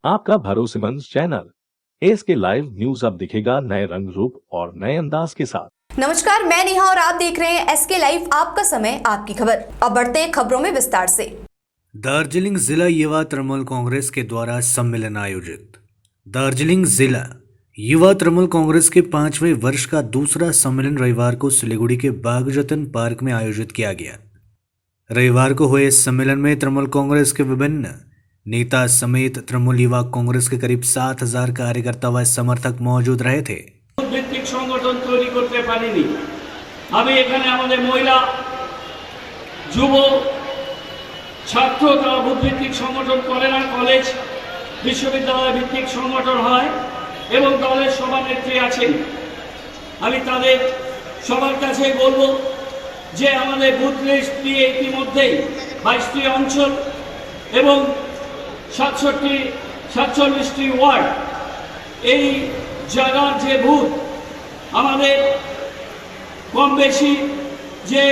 आपका भरोसेमंद channel SK live news अब दिखेगा नए रंग रूप और नए अंदाज के साथ। नमस्कार, मैं नेहा और आप देख रहे हैं एसके लाइव, आपका समय आपकी खबर। अब बढ़ते हैं खबरों में विस्तार से। दार्जिलिंग जिला युवा तृणमूल कांग्रेस के द्वारा सम्मेलन आयोजित। दार्जिलिंग जिला युवा तृणमूल कांग्रेस के 5वें वर्ष का दूसरा सम्मेलन रविवार को सिलीगुड़ी के बागजतन पार्क में आयोजित किया गया। रविवार को हुए इस सम्मेलन में तृणमूल कांग्रेस के विभिन्न नेता समेत तृणमूल युवा कांग्रेस के करीब 7,000 कार्यकर्ता व समर्थक मौजूद रहे थे। ভিত্তিক সংগঠন তৈরি করতে পারিনি। আমি এখানে আমাদের মহিলা যুব ছাত্র তারা বুথ ভিত্তিক সংগঠন করে না, কলেজ বিশ্ববিদ্যালয় ভিত্তিক সংগঠন হয় এবং দলের সভানেত্রী আছেন। আমি তাদের সবার কাছে বলবো যে আমাদের বুথ লিস্ট দিয়ে ইতিমধ্যেই 22টি অঞ্চল এবং 47টি ওয়ার্ড এই জায়গার যে বুথ আমাদের কম বেশি যে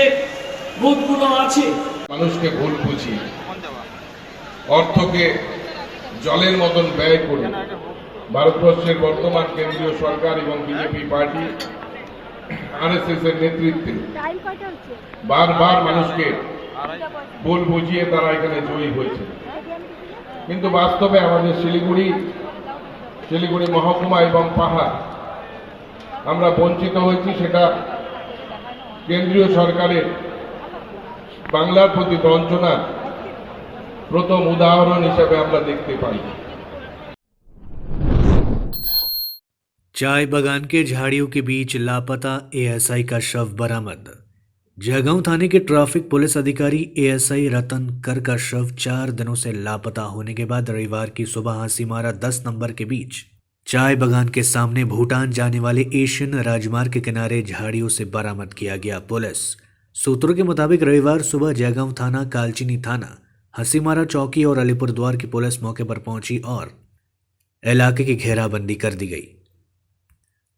বুথগুলো আছে মানুষকে ভুল বুঝিয়ে অর্থকে জলের মতন ব্যয় করে ভারতবর্ষের বর্তমান কেন্দ্রীয় সরকার এবং বিজেপি পার্টি আরএসএস এর নেতৃত্বে বারবার মানুষকে ভুল বুঝিয়ে তারা এখানে জয়ী হয়েছে। কিন্তু বাস্তবে আমাদের শিলিগুড়ি মহকুমা এবং পাহাড় আমরা বঞ্চিত হয়েছি। সেটা কেন্দ্রীয় সরকারের বাংলার প্রতি বঞ্চনার প্রথম উদাহরণ হিসেবে আমরা দেখতে পাই। चाय बागान के झाड़ियों के बीच लापता एएसआई का शव बरामद। जयगांव थाने के ट्रैफिक पुलिस अधिकारी एएसआई रतन कर का शव 4 दिनों से लापता होने के बाद रविवार की सुबह हासीमारा 10 नंबर के बीच चाय बागान के सामने भूटान जाने वाले एशियन राजमार्ग के किनारे झाड़ियों से बरामद किया गया। पुलिस सूत्रों के मुताबिक रविवार सुबह जयगांव थाना, कालचिनी थाना, हसीमारा चौकी और अलीपुरद्वार की पुलिस मौके पर पहुंची और इलाके की घेराबंदी कर दी गई।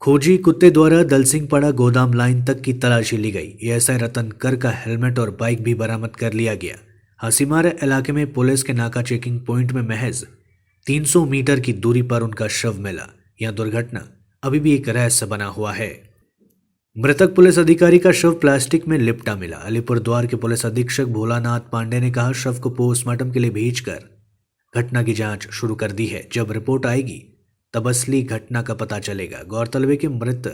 खोजी कुत्ते द्वारा दलसिंहपाड़ा गोदाम लाइन तक की तलाशी ली गई। एएसआई रतन कर का हेलमेट और बाइक भी बरामद कर लिया गया। हसीमारा इलाके में पुलिस के नाका चेकिंग पॉइंट में महज 300 मीटर की दूरी पर उनका शव मिला। यह दुर्घटना अभी भी एक रहस्य बना हुआ है। मृतक पुलिस अधिकारी का शव प्लास्टिक में लिपटा मिला। अलीपुरद्वार के पुलिस अधीक्षक भोलानाथ पांडे ने कहा, शव को पोस्टमार्टम के लिए भेजकर घटना की जांच शुरू कर दी है। जब रिपोर्ट आएगी तब असली घटना का पता चलेगा। गौरतलब है कि मृत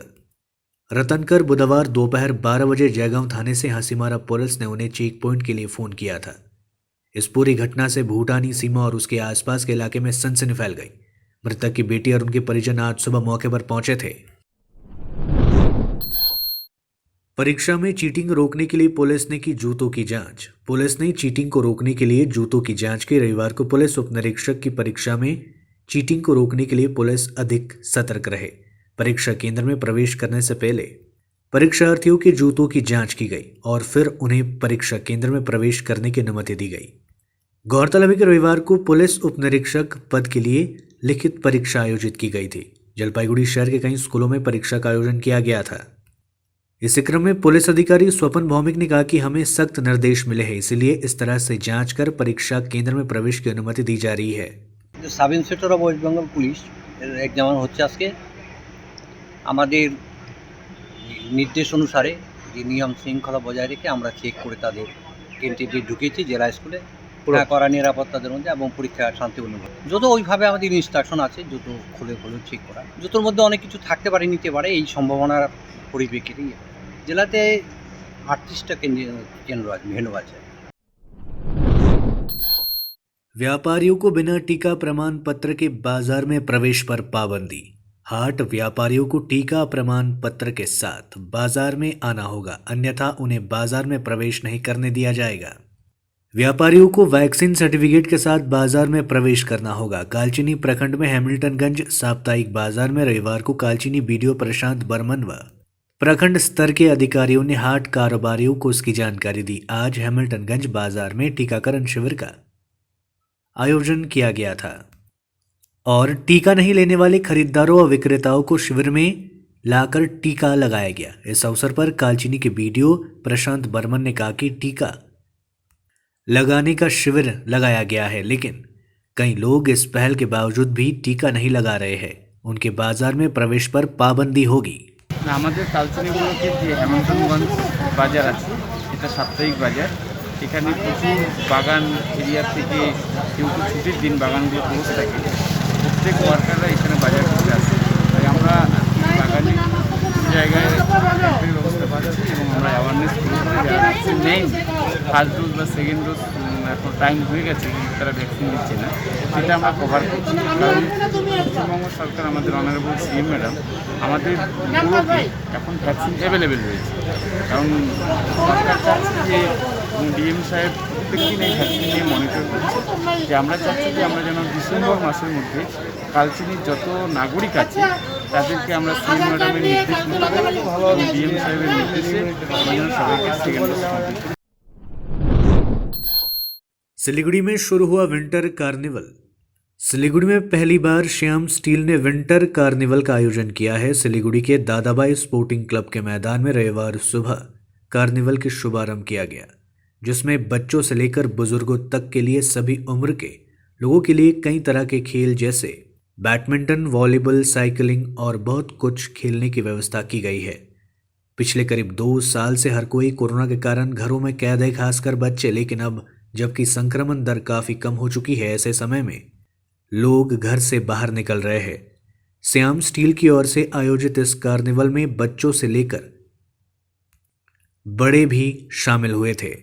रतनकर बुधवार दोपहर 12 बजे जयगांव थाने से हासीमारा पुलिस ने उन्हें चेक पॉइंट के लिए फोन किया था। इस पूरी घटना से भूटानी सीमा और उसके आसपास के इलाके में सनसनी फैल गई। मृतक की बेटी और उनके परिजन आज सुबह मौके पर पहुंचे थे। परीक्षा में चीटिंग रोकने के लिए पुलिस ने की जूतों की जांच। पुलिस ने चीटिंग को रोकने के लिए जूतों की जांच की। रविवार को पुलिस उप निरीक्षक की परीक्षा में चीटिंग को रोकने के लिए पुलिस अधिक सतर्क रहे। परीक्षा केंद्र में प्रवेश करने से पहले परीक्षार्थियों के जूतों की जांच की गई और फिर उन्हें परीक्षा केंद्र में प्रवेश करने की अनुमति दी गई। गौरतलब है कि रविवार को पुलिस उप निरीक्षक पद के लिए लिखित परीक्षा आयोजित की गई थी। जलपाईगुड़ी शहर के कई स्कूलों में परीक्षा का आयोजन किया गया था। इसी क्रम में पुलिस अधिकारी स्वपन भौमिक ने कहा कि हमें सख्त निर्देश मिले हैं, इसलिए इस तरह से जांच कर परीक्षा केंद्र में प्रवेश की अनुमति दी जा रही है। Sub inspector of West Bengal police এর এক্সাম হচ্ছে আজকে। আমাদের নির্দেশ অনুসারে যে নিয়ম শৃঙ্খলা বজায় রেখে আমরা চেক করে তাদের টেন্টেটিভ ঢুকিয়েছি জেলা স্কুলে কড়া নিরাপত্তাদের মধ্যে এবং পরীক্ষা শান্তিপূর্ণ। জুতো ওইভাবে আমাদের ইনস্ট্রাকশন আছে, জুতো খুলে চেক করা। জুতোর মধ্যে অনেক কিছু থাকতে পারে, নিতে পারে, এই সম্ভাবনার পরিপ্রেক্ষিতেই জেলাতে 38টা কেন্দ্র আছে, ভেন্যু আছে। व्यापारियों को बिना टीका प्रमाण पत्र के बाजार में प्रवेश पर पाबंदी। हाट व्यापारियों को टीका प्रमाण पत्र के साथ बाजार में आना होगा, अन्यथा उन्हें बाजार में प्रवेश नहीं करने दिया जाएगा। व्यापारियों को वैक्सीन सर्टिफिकेट के साथ बाजार में प्रवेश करना होगा। कालचिनी प्रखंड में हैमिल्टनगंज साप्ताहिक बाजार में रविवार को कालचिनी बीडीओ प्रशांत बर्मन व प्रखंड स्तर के अधिकारियों ने हाट कारोबारियों को इसकी जानकारी दी। आज हैमिल्टनगंज बाजार में टीकाकरण शिविर का आयोजन किया गया था और टीका नहीं लेने वाले खरीदारों और विक्रेताओं को शिविर में लाकर टीका लगाया गया। इस अवसर पर कालचिनी के बीडीओ प्रशांत बर्मन ने कहा कि टीका लगाने का शिविर लगाया गया है, लेकिन कई लोग इस पहल के बावजूद भी टीका नहीं लगा रहे हैं। उनके बाजार में प्रवेश पर पाबंदी होगी। আমাদের কালচারিগুলোকে যে হেমন্তগঞ্জ বাজার আছে, এটা সাপ্তাহিক বাজার। এখানে প্রচুর বাগান এরিয়া থেকে কেউ ছুটির দিন বাগানগুলো ক্লোজ থাকে, প্রত্যেক ওয়ার্কাররা এখানে বাজার করতে আসে। তাই আমরা বাগানে জায়গায় ক্যাম্পের ব্যবস্থা পাচ্ছি এবং আমরা অ্যাওয়ারনেস করি যারা ভ্যাকসিন নেই, ফার্স্ট ডোজ বা সেকেন্ড ডোজ এখন টাইম হয়ে গেছে কিন্তু তারা ভ্যাকসিন দিচ্ছে না, সেটা আমরা কভার করছি। কারণ পশ্চিমবঙ্গ সরকার, আমাদের অনারেবল সিএম ম্যাডাম, আমাদের পুরোকে এখন ভ্যাকসিন অ্যাভেলেবেল রয়েছে। কারণ সরকার চাচ্ছে যে ডিএম সাহেব প্রত্যেক দিন এই ভ্যাকসিন নিয়ে মনিটর করছে, যে আমরা চাচ্ছি যে আমরা যেন ডিসেম্বর মাসের মধ্যে কালচিনির যত নাগরিক আছে তাদেরকে আমরা সিএম ম্যাডামের নির্দেশ মতো ডিএম সাহেবের নির্দেশে আমরা যেন সবাইকে সেকেন্ড ডোজ কমপ্লিট করি। सिलीगुड़ी में शुरू हुआ विंटर कार्निवल। सिलीगुड़ी में पहली बार श्याम स्टील ने विंटर कार्निवल का आयोजन किया है। सिलीगुड़ी के दादाबाई स्पोर्टिंग क्लब के मैदान में रविवार सुबह कार्निवल के शुभारंभ किया गया, जिसमें बच्चों से लेकर बुजुर्गों तक के लिए सभी उम्र के लोगों के लिए कई तरह के खेल जैसे बैडमिंटन, वॉलीबॉल, साइकिलिंग और बहुत कुछ खेलने की व्यवस्था की गई है। पिछले करीब 2 साल से हर कोई कोरोना के कारण घरों में कैद है, खासकर बच्चे। लेकिन अब जबकि संक्रमण दर काफ़ी कम हो चुकी है, ऐसे समय में लोग घर से बाहर निकल रहे हैं। श्याम स्टील की ओर से आयोजित इस कार्निवल में बच्चों से लेकर बड़े भी शामिल हुए थे।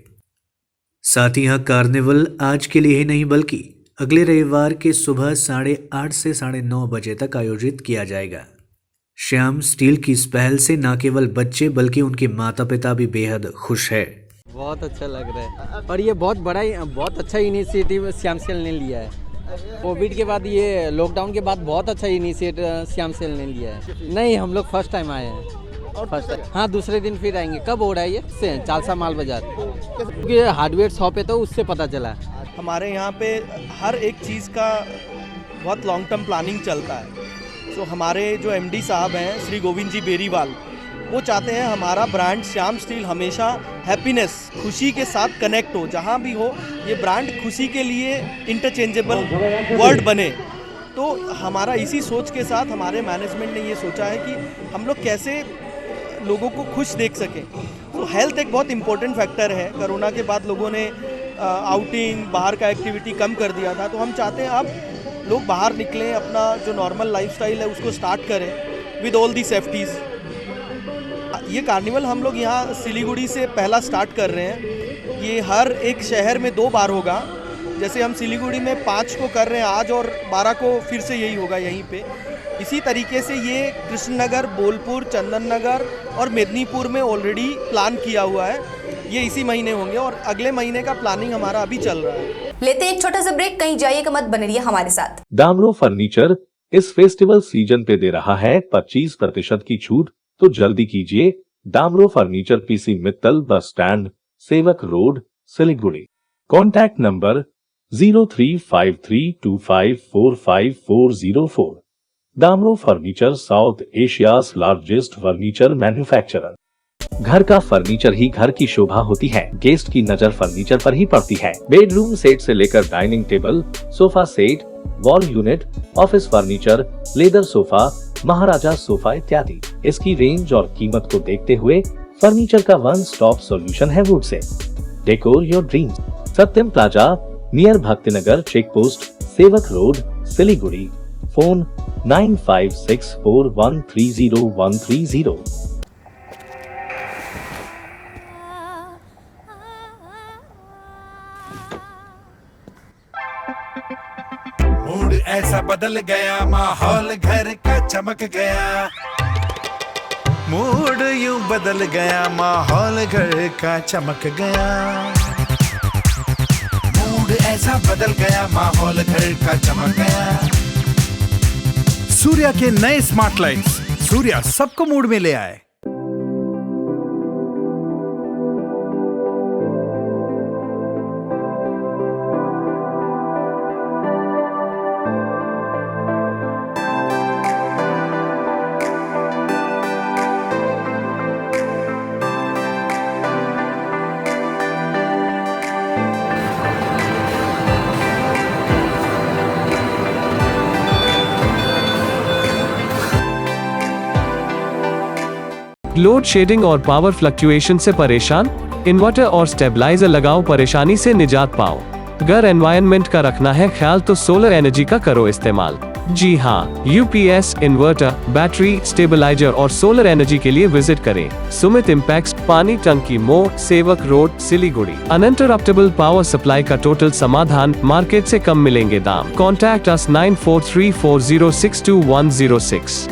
साथ ही यह कार्निवल आज के लिए ही नहीं बल्कि अगले रविवार के सुबह 8:30 से 9:30 बजे तक आयोजित किया जाएगा। श्याम स्टील की इस पहल से न केवल बच्चे बल्कि उनके माता पिता भी बेहद खुश है। बहुत अच्छा लग रहा है और ये बहुत अच्छा इनिशिएटिव श्याम सेल ने लिया है। कोविड के बाद, ये लॉकडाउन के बाद बहुत अच्छा इनिशिएटिव श्याम सेल ने लिया है। नहीं, हम लोग फर्स्ट टाइम आए हैं। फर्स्ट टाइम, हाँ, दूसरे दिन फिर आएंगे। कब हो रहा है ये? से चालसा माल बाजार, क्योंकि हार्डवेयर शॉप है तो उससे पता चला। हमारे यहाँ पे हर एक चीज़ का बहुत लॉन्ग टर्म प्लानिंग चलता है। तो हमारे जो एमडी साहब हैं श्री गोविंद जी बेरीवाल, वो चाहते हैं हमारा ब्रांड श्याम स्टील हमेशा हैप्पीनेस, खुशी के साथ कनेक्ट हो। जहाँ भी हो ये ब्रांड खुशी के लिए इंटरचेंजेबल वर्ड बने। तो हमारा इसी सोच के साथ हमारे मैनेजमेंट ने ये सोचा है कि हम लोग कैसे लोगों को खुश देख सकें। तो हेल्थ एक बहुत इम्पोर्टेंट फैक्टर है। कोरोना के बाद लोगों ने आउटिंग, बाहर का एक्टिविटी कम कर दिया था। तो हम चाहते हैं अब लोग बाहर निकलें, अपना जो नॉर्मल लाइफस्टाइल है उसको स्टार्ट करें विद ऑल दी सेफ्टीज़। ये कार्निवल हम लोग यहाँ सिलीगुड़ी से पहला स्टार्ट कर रहे हैं। ये हर एक शहर में 2 बार होगा। जैसे हम सिलीगुड़ी में 5 को कर रहे हैं आज, और 12 को फिर से यही होगा यहीं पे। इसी तरीके से ये कृष्णनगर, बोलपुर, चंदन नगर और मेदिनीपुर में ऑलरेडी प्लान किया हुआ है। ये इसी महीने होंगे और अगले महीने का प्लानिंग हमारा अभी चल रहा है। लेते हैं एक छोटा सा ब्रेक, कहीं जाइएगा मत, बने रहिए हमारे साथ। डामरो फर्नीचर इस फेस्टिवल सीजन पे दे रहा है 25% की छूट, तो जल्दी कीजिए। डामरो furniture, PC Mittal, bus stand, Sevoke road, Siliguri. Contact number 0353254504। Damro furniture, south Asia's largest furniture manufacturer. घर का फर्नीचर ही घर की शोभा होती है। गेस्ट की नजर फर्नीचर पर ही पड़ती है। बेडरूम सेट से लेकर dining table, sofa set, wall unit, office furniture, leather sofa, Maharaja sofa इत्यादि। इसकी रेंज और कीमत को देखते हुए फर्नीचर का वन स्टॉप सॉल्यूशन है वुड से। Decor your dreams. Satyam plaza, near Bhaktinagar check post, Sevak road, Siliguri. Phone 9564130130। Mood ऐसा बदल गया, माहौल घर का चमक गया। मूड यूं बदल गया, माहौल घर का चमक गया। मूड ऐसा बदल गया, माहौल घर का चमक गया। सूर्या के नए स्मार्ट लाइट्स, सूर्या सबको मूड में ले आए। लोड शेडिंग और पावर फ्लक्चुएशन से परेशान? इन्वर्टर और स्टेबलाइजर लगाओ, परेशानी से निजात पाओ। अगर एनवायरनमेंट का रखना है ख्याल तो सोलर एनर्जी का करो इस्तेमाल। जी हाँ, यूपीएस, इन्वर्टर, बैटरी, स्टेबलाइजर और सोलर एनर्जी के लिए विजिट करें सुमित इम्पैक्स, पानी टंकी मोड़, सेवक road, Siliguri. Uninterruptible power supply का टोटल समाधान, मार्केट से कम मिलेंगे दाम। Contact us 9434062106।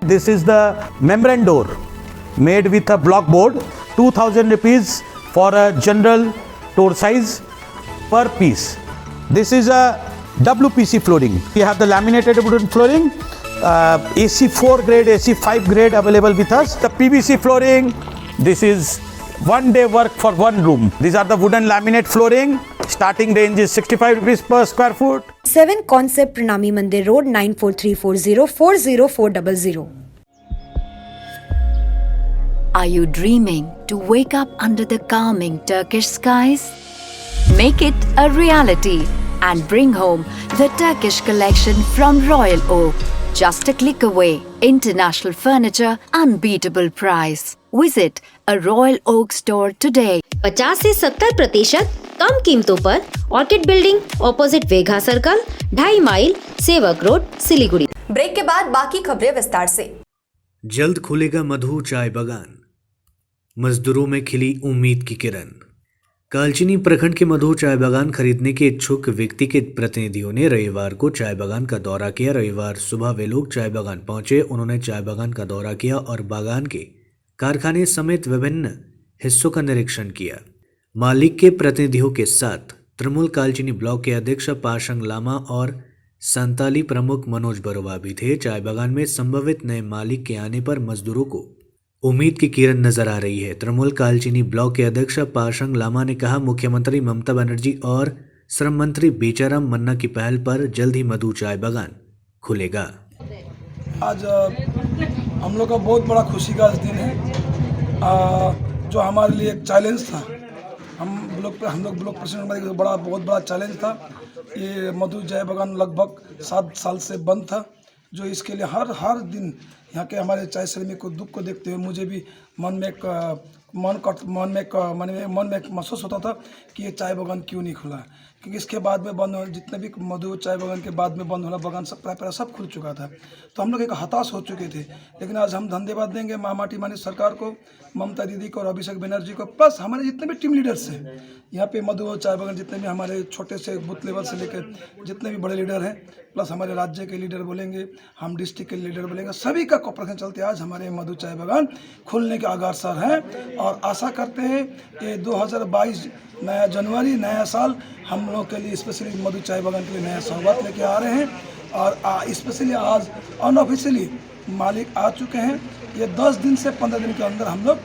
This is the membrane door made with a block board, 2000 rupees for a general door size per piece. This is a WPC flooring. We have the laminated wooden flooring, AC4 grade, AC5 grade available with us. The PVC flooring, this is one day work for one room. These are the wooden laminate flooring. Starting range is 65 rupees per square foot. 7 Concept Pranami Mandir Road 9434040400. Are you dreaming to wake up under the calming Turkish skies? Make it a reality and bring home the Turkish collection from Royal Oak. Just a click away. International furniture, unbeatable price. Visit a Royal Oak store today. 50 से 70% कम कीमतों पर Orchid building, opposite वेघा circle, 2.5 mile, Sevoke road, Siliguri. Break के बाद बाकी खबरें विस्तार से। जल्द खुलेगा मधु चाय बागान, मजदूरों में खिली उम्मीद की किरण। कालचिनी प्रखंड के मधु चाय बागान खरीदने के इच्छुक व्यक्ति के प्रतिनिधियों ने रविवार को चाय बागान का दौरा किया। रविवार सुबह वे लोग चाय बागान पहुंचे। उन्होंने चाय बागान का दौरा किया और बागान के कारखाने समेत विभिन्न हिस्सों का निरीक्षण किया। मालिक के प्रतिनिधियों के साथ तृणमूल कालचिनी ब्लॉक के अध्यक्ष पाशंग लामा और संताली प्रमुख मनोज बरुआ भी थे। चाय बागान में संभवित नए मालिक के आने पर मजदूरों को उम्मीद की किरण नजर आ रही है। तृणमूल कालचिनी ब्लॉक के अध्यक्ष पाशंग लामा ने कहा, मुख्यमंत्री ममता बनर्जी और श्रम मंत्री बेचाराम मन्ना की पहल पर जल्द ही मधु चाय बागान खुलेगा। आज हम लोग का बहुत बड़ा खुशी का दिन है, जो हमारे लिए एक चैलेंज था। हम लोग ब्लॉक प्रेसिडेंट बहुत बड़ा चैलेंज था। ये मधु चाय बागान लगभग 7 साल से बंद था, जो इसके लिए हर दिन यहाँ के हमारे चाय श्रमिक को दुख को देखते हुए मुझे भी मन में महसूस होता था कि ये चाय बागान क्यों नहीं खुला, क्योंकि इसके बाद में बंद हो, जितने भी मधु चाय बागान के बाद में बंद होना बागान सब प्राय सब खुल चुका था। तो हम लोग एक हताश हो चुके थे। लेकिन आज हम धन्यवाद देंगे माटी मानी सरकार को, ममता दीदी को और अभिषेक बनर्जी को, प्लस हमारे जितने भी टीम लीडर्स हैं यहाँ पे मधु चाय बागान, जितने भी हमारे छोटे से बूथ लेवल से लेकर जितने भी बड़े लीडर हैं, प्लस हमारे राज्य के लीडर बोलेंगे, हम डिस्ट्रिक्ट के लीडर बोलेंगे, सभी का कोऑपरेशन चलते आज हमारे मधु चाय बागान खुलने के अग्रसर हैं। और आशा करते हैं कि 2022 नया जनवरी, नया साल हम लोग के लिए स्पेशली मधु चाय बागान के लिए नया सौगात लेके आ रहे हैं। और स्पेशली आज अनऑफिशियली मालिक आ चुके हैं। ये 10 दिन से 15 दिन के अंदर हम लोग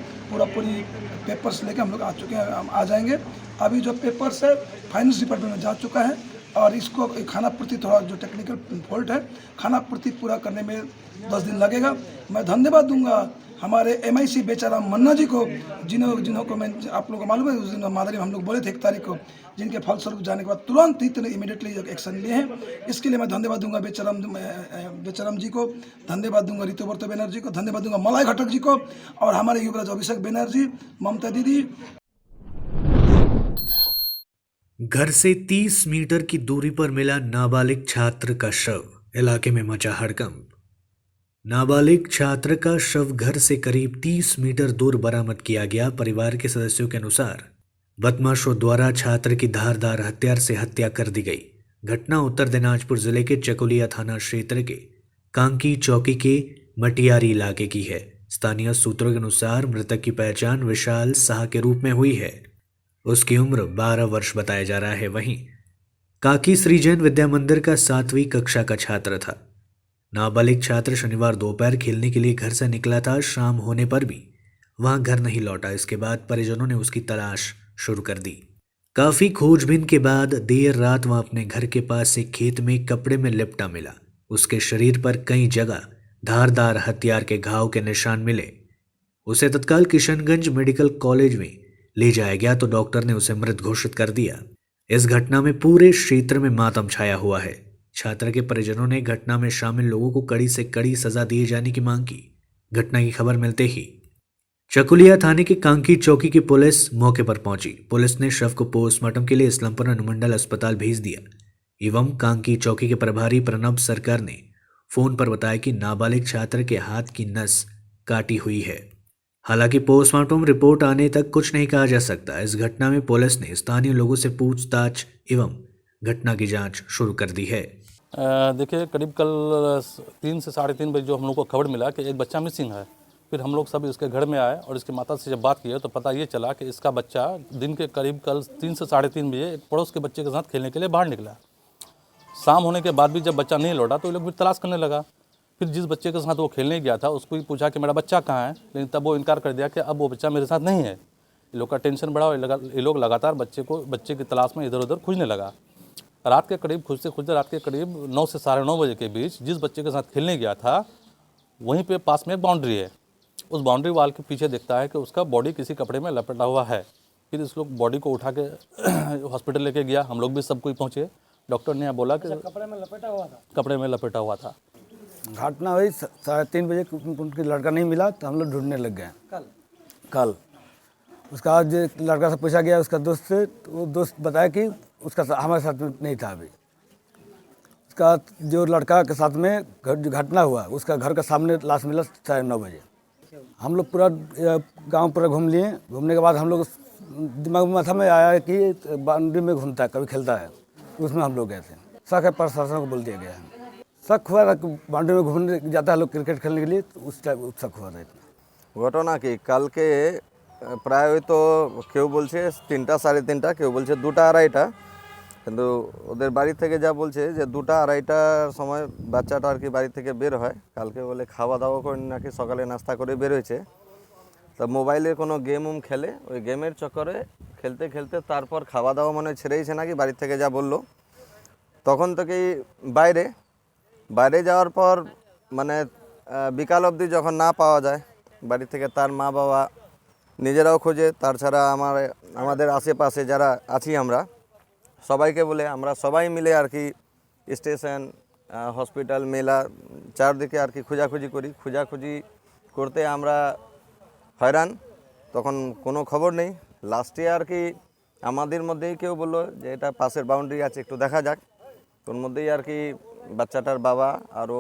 पूरी पेपर्स लेके हम लोग आ चुके हैं, हम आ जाएंगे। अभी जो पेपर्स है फाइनेंस डिपार्टमेंट में जा चुका है और इसको खाना पूर्ति, थोड़ा जो टेक्निकल फॉल्ट है, खाना पूर्ति पूरा करने में 10 दिन लगेगा। मैं धन्यवाद दूंगा हमारे MIC बेचाराम मन्ना जी को, जिन्हों को मैं आप लोगों को मालूम है उस दिन मादरी हम लोग बोले थे 1 तारीख को, जिनके फलस्वरूप जाने के बाद तुरंत ही इमीडिएटली एक्शन लिए हैं। इसके लिए मैं धन्यवाद दूंगा बेचाराम जी को, धन्यवाद दूंगा ऋतुव्रत बनर्जी को, धन्यवाद दूंगा मलाई घटक जी को और हमारे युवराज अभिषेक बनर्जी, ममता दीदी। घर से 30 मीटर की दूरी पर मिला नाबालिग छात्र का शव, इलाके में मचा हड़कंप। नाबालिग छात्र का शव घर से करीब 30 मीटर दूर बरामद किया गया। परिवार के सदस्यों के अनुसार बदमाशों द्वारा छात्र की धारदार हथियार से हत्या कर दी गई। घटना उत्तर दिनाजपुर जिले के चकुलिया थाना क्षेत्र के कांकी चौकी के मटियारी इलाके की है। स्थानीय सूत्रों के अनुसार मृतक की पहचान विशाल शाह के रूप में हुई है। उसकी उम्र 12 वर्ष बताया जा रहा है। वहीं काकी श्री जैन विद्या मंदिर का 7वीं कक्षा का छात्र था। नाबालिग छात्र शनिवार दोपहर खेलने के लिए घर से निकला था। शाम होने पर भी वहां घर नहीं लौटा। इसके बाद परिजनों ने उसकी तलाश शुरू कर दी। काफी खोजबीन के बाद देर रात वहां अपने घर के पास एक खेत में कपड़े में लिपटा मिला। उसके शरीर पर कई जगह धारदार हथियार के घाव के निशान मिले। उसे तत्काल किशनगंज मेडिकल कॉलेज में ले जाया गया तो डॉक्टर ने उसे मृत घोषित कर दिया। इस घटना में पूरे क्षेत्र में मातम छाया हुआ है। छात्र के परिजनों ने घटना में शामिल लोगों को कड़ी से कड़ी सजा दिए जाने की मांग की। घटना की खबर मिलते ही चकुलिया थाने की कांकी चौकी की पुलिस मौके पर पहुंची। पुलिस ने शव को पोस्टमार्टम के लिए इस्लामपुर अनुमंडल अस्पताल भेज दिया एवं कांकी चौकी के प्रभारी प्रणब सरकार ने फोन पर बताया कि नाबालिग छात्र के हाथ की नस काटी हुई है। हालांकि पोस्टमार्टम रिपोर्ट आने तक कुछ नहीं कहा जा सकता। इस घटना में पुलिस ने स्थानीय लोगों से पूछताछ एवं घटना की जांच शुरू कर दी है। देखिए, करीब कल 3 से 3:30 बजे जो हम लोग को खबर मिला कि एक बच्चा मिसिंग है, फिर हम लोग सब इसके घर में आए और इसकी माता से जब बात किए तो पता ये चला कि इसका बच्चा दिन के करीब कल 3 से 3:30 बजे एक पड़ोस के बच्चे के साथ खेलने के लिए बाहर निकला। शाम होने के बाद भी जब बच्चा नहीं लौटा तो ये लोग फिर तलाश करने लगा। फिर जिस बच्चे के साथ वो खेलने गया था उसको भी पूछा कि मेरा बच्चा कहाँ है, लेकिन तब वो इनकार कर दिया कि अब वो बच्चा मेरे साथ नहीं है। ये लोग का टेंशन बढ़ा और ये लोग लगातार बच्चे की तलाश में इधर उधर खोजने लगा। रात के करीब खोजते रात के करीब 9 से 9:30 बजे के बीच जिस बच्चे के साथ खेलने गया था वहीं पे पास में एक बाउंड्री है। उस बाउंड्री वाल के पीछे देखता है कि उसका बॉडी किसी कपड़े में लपेटा हुआ है। फिर इस लोग बॉडी को उठा के हॉस्पिटल लेके गया। हम लोग भी सब कोई पहुँचे। डॉक्टर ने बोला कि कपड़े में लपेटा हुआ था। घटना हुई 3:30 बजे, उनके लड़का नहीं मिला तो हम लोग ढूंढने लग गए। कल उसका आज लड़का से पूछा गया उसका दोस्त से, तो वो दोस्त बताया कि उसका हमारे साथ में नहीं था। अभी उसका जो लड़का के साथ में घटना हुआ उसका घर के सामने लाश मिला 9:30 बजे। हम लोग पूरा गांव पूरा घूम लिए। घूमने के बाद हम लोग दिमाग में माथा में आया कि बाउंड्री में घूमता है, कभी खेलता है, उसमें हम लोग गए थे। शक है, प्रशासन को बोल दिया गया है। शक हुआ था कि बाउंड्री में घूमने जाता है लोग क्रिकेट खेलने के लिए, तो उस टाइम शक हुआ था। इतना घटना कि कल के প্রায় হয়তো কেউ বলছে 3টা 3:30, কেউ বলছে 2টা 2:30, কিন্তু ওদের বাড়ি থেকে যা বলছে যে 2টা 2:30টার সময় বাচ্চাটা আর কি বাড়ি থেকে বের হয়। কালকে বলে খাওয়া দাওয়া করে নাকি সকালে নাস্তা করে বের হয়েছে। তা মোবাইলে কোনো গেম খেলে, ওই গেমের চক্করে খেলতে খেলতে তারপর খাওয়া দাওয়া মনে ছেড়েইছে নাকি বাড়ি থেকে যা বললো। তখন থেকেই বাইরে যাওয়ার পর মানে বিকাল অবধি যখন না পাওয়া যায় বাড়ি থেকে তার মা বাবা নিজেরাও খোঁজে, তাছাড়া আমাদের আশেপাশে যারা আছি আমরা সবাইকে বলে আমরা সবাই মিলে আর কি স্টেশন, হসপিটাল, মেলা চারদিকে আর কি খোঁজাখুঁজি করি। খোঁজাখুঁজি করতে আমরা হয়রান, তখন কোনো খবর নেই। লাস্টে আর কি আমাদের মধ্যেই কেউ বললো যে এটা পাশের বাউন্ডারি আছে, একটু দেখা যাক। তোর মধ্যেই আর কি বাচ্চাটার বাবা আরও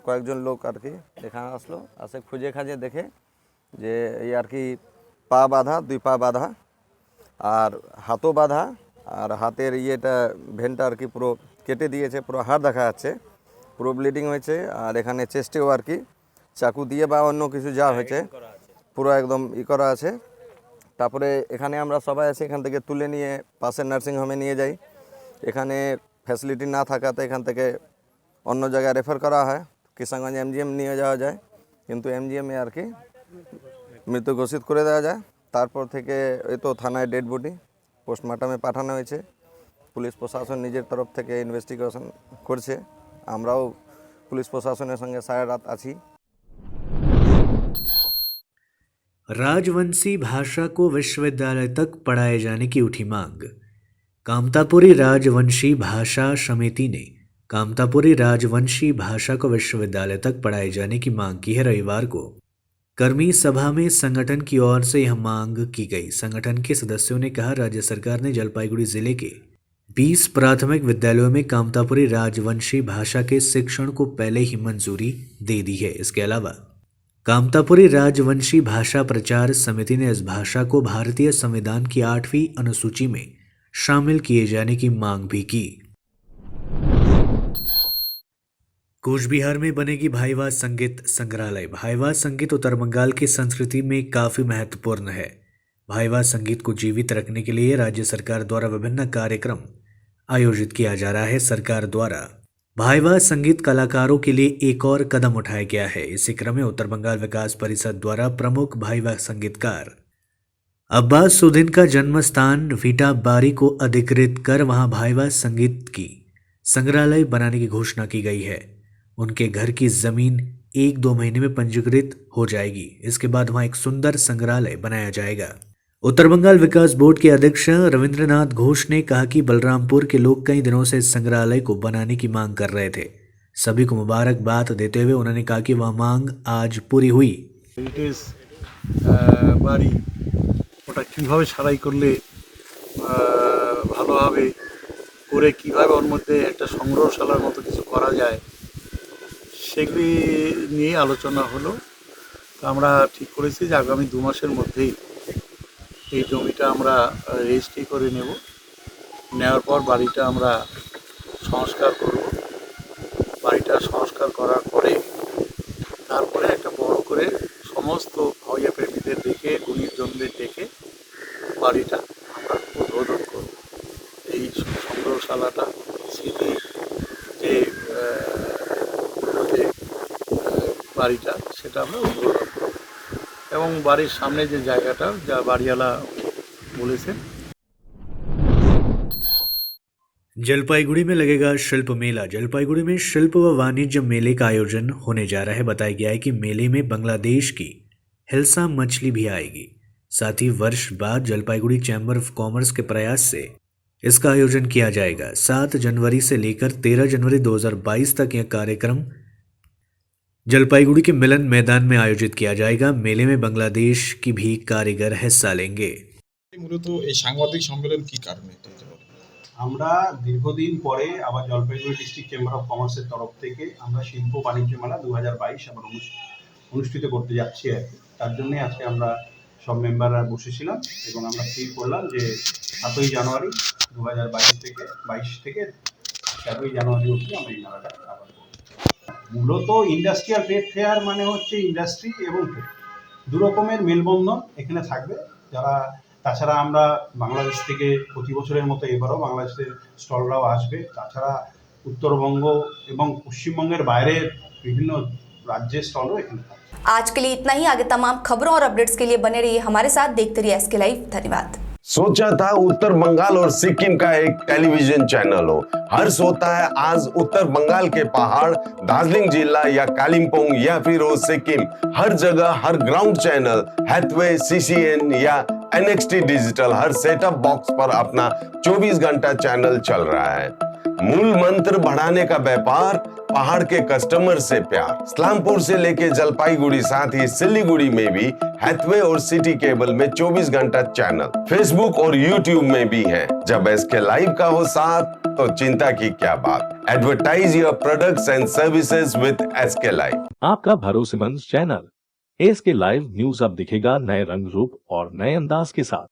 কয়েকজন লোক আর কি এখানে আসলো, আসে খুঁজে খাজে দেখে যে এই আর কি পা বাঁধা, 2 পা বাঁধা আর হাতও বাঁধা, আর হাতের ইয়েটা ভেনটা আর কি পুরো কেটে দিয়েছে, পুরো হাড় দেখা যাচ্ছে, পুরো ব্লিডিং হয়েছে। আর এখানে চেস্টেও আর কি চাকু দিয়ে বা অন্য কিছু যা হয়েছে পুরো একদম করা আছে। তারপরে এখানে আমরা সবাই আছি, এখান থেকে তুলে নিয়ে পাশের নার্সিংহোমে নিয়ে যাই। এখানে ফ্যাসিলিটি না থাকাতে এখান থেকে অন্য জায়গায় রেফার করা হয়। কিষানগঞ্জ MGM নিয়ে যাওয়া যায়, কিন্তু MGM-এ আর কি মৃত্যু ঘোষিত করে দেওয়া যায়। তারপর থেকে এই তো থানায় ডেড বডি পোস্টমর্টমে পাঠানো হয়েছে। পুলিশ প্রশাসন নিজের তরফ থেকে ইনভেস্টিগেশন করছে। আমরাও পুলিশ প্রশাসনের সঙ্গে সারা রাত আছি। राजवंशी भाषा को विश्वविद्यालय तक पढ़ाए जाने की उठी मांग। कामतापुरी राजवंशी भाषा समिति ने कामतापुरी राजवंशी भाषा को विश्वविद्यालय तक पढ़ाए जाने की मांग की है। रविवार को कर्मी सभा में संगठन की ओर से यह मांग की गई। संगठन के सदस्यों ने कहा, राज्य सरकार ने जलपाईगुड़ी जिले के 20 प्राथमिक विद्यालयों में कामतापुरी राजवंशी भाषा के शिक्षण को पहले ही मंजूरी दे दी है। इसके अलावा कामतापुरी राजवंशी भाषा प्रचार समिति ने इस भाषा को भारतीय संविधान की 8वीं अनुसूची में शामिल किए जाने की मांग भी की। कूच बिहार में बनेगी भाईवा संगीत संग्रहालय। भाईवा संगीत उत्तर बंगाल की संस्कृति में काफी महत्वपूर्ण है। भाईवा संगीत को जीवित रखने के लिए राज्य सरकार द्वारा विभिन्न कार्यक्रम आयोजित किया जा रहा है। सरकार द्वारा भाईवा संगीत कलाकारों के लिए एक और कदम उठाया गया है। इसी क्रम में उत्तर बंगाल विकास परिषद द्वारा प्रमुख भाईवा संगीतकार अब्बासुद्दीन का जन्म स्थान वीटा बारी को अधिकृत कर वहां भाईवा संगीत की संग्रहालय बनाने की घोषणा की गई है। उनके घर की जमीन 1-2 महीने में पंजीकृत हो जाएगी। इसके बाद वहां एक सुंदर संग्रहालय बनाया जाएगा। उत्तर बंगाल विकास बोर्ड के अध्यक्ष रविंद्रनाथ घोष ने कहा कि बलरामपुर के लोग कई दिनों से इस संग्रहालय को बनाने की मांग कर रहे थे। सभी को मुबारकबाद देते हुए उन्होंने कहा कि वह मांग आज पूरी हुई। হেরিটেজ বাড়ি ওটা কীভাবে সারাই করলে ভালো হবে, করে কীভাবে ওর মধ্যে একটা সংগ্রহশালার মতো কিছু করা যায় সেগুলি নিয়ে আলোচনা হলো। তো আমরা ঠিক করেছি যে আগামী 2 মাসের মধ্যেই এই জমিটা আমরা রেজিস্ট্রি করে নেব। নেওয়ার পর বাড়িটা আমরা সংস্কার করব। বাড়িটা সংস্কার করার পরে তারপরে একটা বড় করে সমস্ত ভাওয়াইয়া প্রেমীদের ডেকে গুণীজনদের ডেকে বাড়িটা আমরা উদ্বোধন করব। এই সংগ্রহশালাটা স্মৃতি যে বাড়িটা সেটা আমরা উদ্বোধন করব এবং বাড়ির সামনে যে জায়গাটা যা বাড়িওয়ালা বলেছেন। जलपाईगुड़ी में लगेगा शिल्प मेला। जलपाईगुड़ी में शिल्प व वाणिज्य मेले का आयोजन होने जा रहा है। बताया गया है कि मेले में बांग्लादेश की हिल्सा मछली भी आएगी। साथ ही वर्ष बाद जलपाईगुड़ी चैम्बर ऑफ कॉमर्स के प्रयास से इसका आयोजन किया जाएगा। 7 जनवरी से लेकर 13 जनवरी 2022 तक यह कार्यक्रम जलपाईगुड़ी के मिलन मैदान में आयोजित किया जाएगा। मेले में बांग्लादेश की भी कारीगर हिस्सा लेंगे। মূলত এই সাংবাদিক সম্মেলন কি কারণে? আমরা দীর্ঘদিন পরে আবার জলপাইগুড়ি ডিস্ট্রিক্ট চেম্বার অফ কমার্সের তরফ থেকে আমরা শিল্প বাণিজ্য মেলা 2022 আবার অনুষ্ঠিত করতে যাচ্ছি আর কি। তার জন্যই আজকে আমরা সব মেম্বাররা বসেছিলাম এবং আমরা স্থির করলাম যে 7ই জানুয়ারি 2022 থেকে 13ই জানুয়ারি অবধি আমরা এই মেলাটা আবার করব। মূলত ইন্ডাস্ট্রিয়াল ট্রেড ফেয়ার মানে হচ্ছে ইন্ডাস্ট্রি এবং ট্রেড দু রকমের মেলবন্ধন এখানে থাকবে। যারা তাছাড়া আমরা বাংলাদেশ থেকে প্রতি বছরের মতো এবারও বাংলাদেশের স্টলরাও আসবে। তাছাড়া উত্তরবঙ্গ এবং পশ্চিমবঙ্গের বাইরের বিভিন্ন রাজ্যের স্টলও এখানে থাকবে। आज के लिए इतना ही। आगे तमाम खबरों और अपडेट्स के लिए बने रहिए हमारे साथ, देखते रहिए SK लाइव। धन्यवाद। सोचा था उत्तर बंगाल और सिक्किम का एक टेलीविजन चैनल हो। हर्ष होता है आज उत्तर बंगाल के पहाड़, दार्जिलिंग जिला या कालिम्पोंग या फिर हो सिक्किम, हर जगह हर ग्राउंड चैनल हैथवे, CCN या NXT डिजिटल हर सेटअप बॉक्स पर अपना 24 घंटा चैनल चल रहा है। मूल मंत्र बढ़ाने का व्यापार, पहाड़ के कस्टमर से प्यार। इस्लामपुर से लेके जलपाईगुड़ी साथ ही सिलीगुड़ी में भी हैथवे और सिटी केबल में 24 घंटा चैनल, फेसबुक और यूट्यूब में भी है। जब SK लाइव का हो साथ तो चिंता की क्या बात। Advertise your products and services with SK live. आपका भरोसेमंद चैनल SK लाइव न्यूज अब दिखेगा नए रंग रूप और नए अंदाज के साथ।